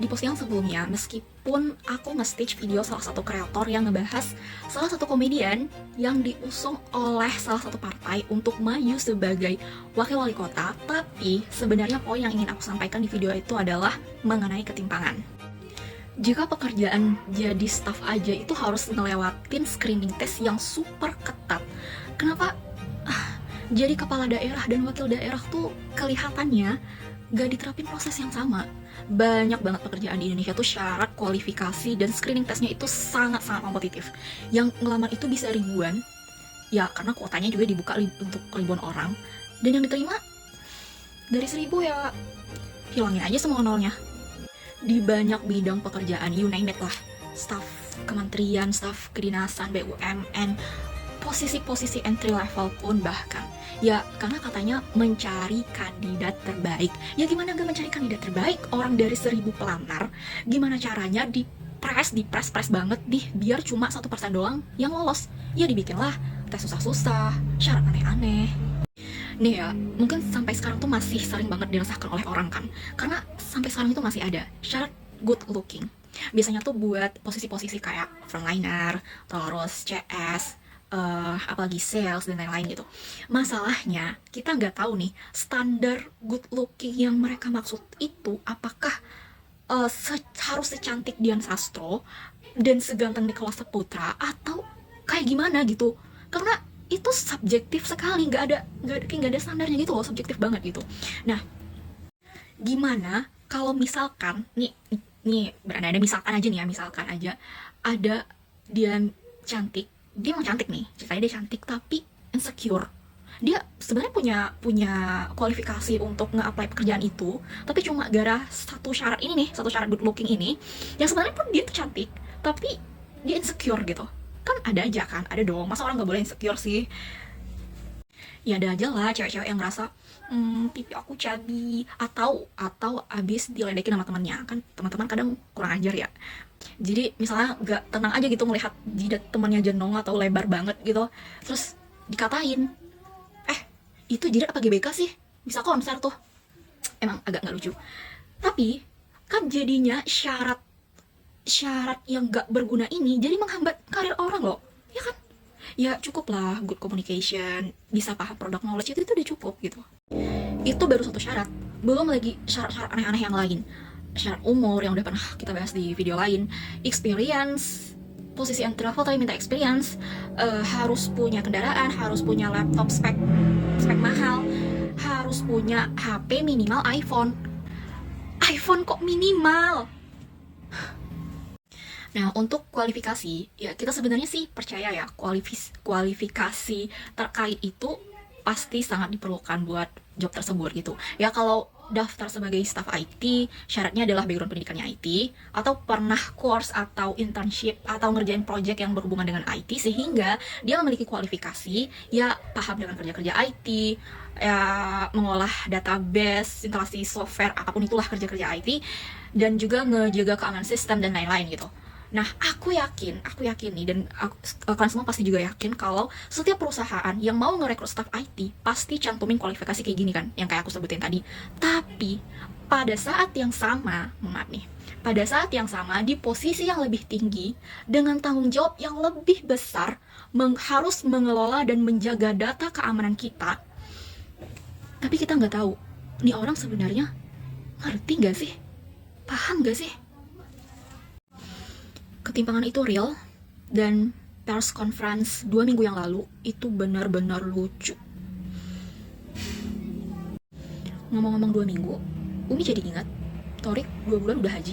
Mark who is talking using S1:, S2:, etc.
S1: di postingan sebelumnya, meskipun aku nge-stitch video salah satu kreator yang ngebahas salah satu komedian yang diusung oleh salah satu partai untuk maju sebagai wakil wali kota, tapi sebenarnya poin yang ingin aku sampaikan di video itu adalah mengenai ketimpangan. Jika pekerjaan jadi staff aja itu harus ngelewatin screening test yang super ketat, kenapa jadi kepala daerah dan wakil daerah tuh kelihatannya gak diterapin proses yang sama? Banyak banget pekerjaan di Indonesia tuh syarat kualifikasi dan screening testnya itu sangat-sangat kompetitif. Yang ngelamar itu bisa ribuan, ya karena kuotanya juga dibuka untuk ribuan orang. Dan yang diterima dari 1000 ya hilangin aja semua nolnya. Di banyak bidang pekerjaan, you name it lah, staf kementerian, staf kedinasan, BUMN, posisi-posisi entry level pun bahkan. Ya, karena katanya mencari kandidat terbaik. Ya gimana gak mencari kandidat terbaik? Orang dari 1000 pelamar, gimana caranya dipres banget nih, biar cuma 1% doang yang lolos. Ya dibikinlah tes susah-susah, syarat aneh-aneh. Nih ya, mungkin sampai sekarang tuh masih sering banget dirasakan oleh orang kan. Karena sampai sekarang itu masih ada syarat good looking. Biasanya tuh buat posisi-posisi kayak frontliner, terus CS, apalagi sales dan lain-lain gitu. Masalahnya kita nggak tahu nih standar good looking yang mereka maksud itu apakah harus secantik Dian Sastro dan seganteng Nicholas Saputra atau kayak gimana gitu. Karena itu subjektif sekali, nggak ada standarnya gitu loh, subjektif banget gitu. Nah, gimana kalau misalkan nih beranda misalkan aja nih ya, misalkan aja ada Dian cantik, dia emang cantik nih, ceritanya dia cantik tapi insecure. Dia sebenarnya punya kualifikasi untuk nge-apply pekerjaan itu, tapi cuma gara satu syarat ini nih, satu syarat good looking ini, yang sebenarnya pun dia tuh cantik, tapi dia insecure gitu. Kan ada aja kan, ada dong, masa orang nggak boleh insecure sih? Ya ada aja lah cewek-cewek yang ngerasa pipi aku cabi, atau abis diledekin sama temannya. Kan teman-teman kadang kurang ajar ya, jadi misalnya gak tenang aja gitu ngelihat jidat temannya jenong atau lebar banget gitu, terus dikatain, itu jidat apa GBK sih, bisa konser tuh. Emang agak nggak lucu, tapi kan jadinya syarat yang gak berguna ini jadi menghambat karir orang loh, ya kan? Ya cukup lah good communication, bisa paham product knowledge, itu udah cukup gitu. Itu baru satu syarat, belum lagi syarat-syarat aneh-aneh yang lain. Syarat umur yang udah pernah kita bahas di video lain, experience, posisi entry level tapi minta experience, harus punya kendaraan, harus punya laptop spek mahal, harus punya HP minimal iPhone kok minimal. Nah, untuk kualifikasi, ya kita sebenarnya sih percaya ya, kualifikasi terkait itu pasti sangat diperlukan buat job tersebut gitu. Ya kalau daftar sebagai staff IT, syaratnya adalah background pendidikannya IT, atau pernah course atau internship atau ngerjain project yang berhubungan dengan IT, sehingga dia memiliki kualifikasi, ya paham dengan kerja-kerja IT, ya mengolah database, instalasi software, apapun itulah kerja-kerja IT, dan juga ngejaga keamanan sistem dan lain-lain gitu. Nah, aku yakin nih, dan kalian semua pasti juga yakin kalau setiap perusahaan yang mau ngerekrut staff IT pasti cantumin kualifikasi kayak gini kan, yang kayak aku sebutin tadi. Tapi pada saat yang sama, pada saat yang sama di posisi yang lebih tinggi dengan tanggung jawab yang lebih besar, harus mengelola dan menjaga data keamanan kita. Tapi kita nggak tahu, nih orang sebenarnya ngerti nggak sih? Paham nggak sih? Ketimpangan itu real, dan press conference 2 minggu yang lalu itu benar-benar lucu. Ngomong-ngomong 2 minggu, Umi jadi ingat Torik 2 bulan udah haji.